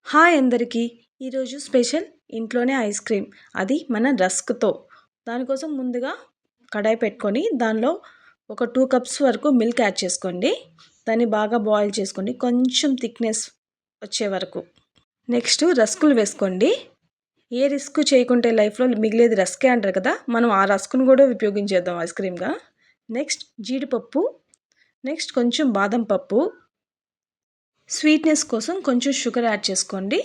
Hi అందరికీ! ఈరోజు special ఇంట్లోనే ఐస్ క్రీమ్. అది మన రస్క్‌తో. దానికోసం ముందుగా కడాయి పెట్టుకొని దానిలో ఒక 2 కప్స్ వరకు మిల్క్ యాడ్ చేసుకోండి. దాన్ని బాగా బాయిల్ చేసుకోండి. కొంచెం థిక్‌నెస్ వచ్చే వరకు. నెక్స్ట్ రస్కులు వేసుకోండి. ఏ రిస్క్ చేయకుంటే లైఫ్‌లో మిగిలేది రస్కే అంటారు కదా! మనం ఆ రస్క్‌ను కూడా ఉపయోగించేద్దాం ఐస్ క్రీమ్‌గా. నెక్స్ట్ జీడిపప్పు, నెక్స్ట్ కొంచెం బాదం పప్పు, స్వీట్‌నెస్ కోసం కొంచెం షుగర్ యాడ్ చేసుకోండి.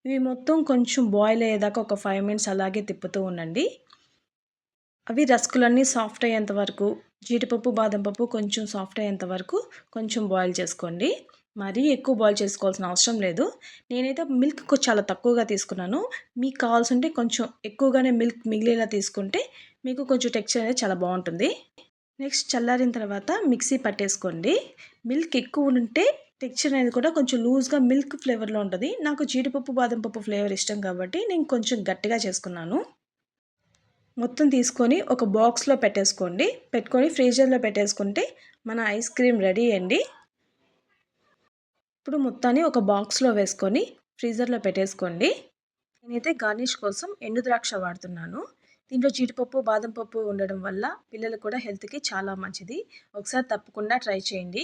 ఇవి మొత్తం కొంచెం బాయిల్ అయ్యేదాకా ఒక 5 మినిట్స్ అలాగే తిప్పుతూ ఉండండి. అవి రస్కులన్నీ సాఫ్ట్ అయ్యేంత వరకు, జీడిపప్పు, బాదం పప్పు కొంచెం సాఫ్ట్ అయ్యేంత వరకు కొంచెం బాయిల్ చేసుకోండి. మరీ ఎక్కువ బాయిల్ చేసుకోవాల్సిన అవసరం లేదు. నేనైతే మిల్క్ చాలా తక్కువగా తీసుకున్నాను. మీకు కావాల్సుంటే కొంచెం ఎక్కువగానే మిల్క్ మిగిలేలా తీసుకుంటే మీకు కొంచెం టెక్స్చర్ అనేది చాలా బావుంటుంది. నెక్స్ట్ చల్లారిన తర్వాత మిక్సీ పట్టేసుకోండి. మిల్క్ ఎక్కువ ఉంటే టెక్స్చర్ అనేది కూడా కొంచెం లూజ్‌గా మిల్క్ ఫ్లేవర్‌లో ఉంటది. నాకు జీడిపప్పు, బాదం పప్పు ఫ్లేవర్ ఇష్టం కాబట్టి నేను కొంచెం గట్టిగా చేసుకున్నాను. మొత్తం తీసుకొని ఒక బాక్స్‌లో పెట్టేసుకోండి. పెట్టుకొని ఫ్రీజర్‌లో పెట్టేసుకుంటే మన ఐస్ క్రీమ్ రెడీ అండి. ఇప్పుడు మొత్తాన్ని ఒక బాక్స్‌లో వేసుకొని ఫ్రీజర్‌లో పెట్టేసుకోండి. నేనైతే గార్నిష్ కోసం ఎండు ద్రాక్ష వాడుతున్నాను. దీంట్లో జీడిపప్పు, బాదం పప్పు ఉండడం వల్ల పిల్లలకు కూడా హెల్త్‌కి చాలా మంచిది. ఒకసారి తప్పకుండా ట్రై చేయండి.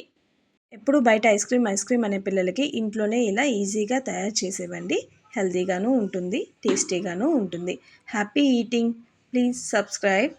ఎప్పుడు బయట ఐస్ క్రీమ్ అనే పిల్లలకి ఇంట్లోనే ఇలా ఈజీగా తయారు చేసివ్వండి. హెల్తీగాను ఉంటుంది, టేస్టీగాను ఉంటుంది. Happy eating. Please subscribe.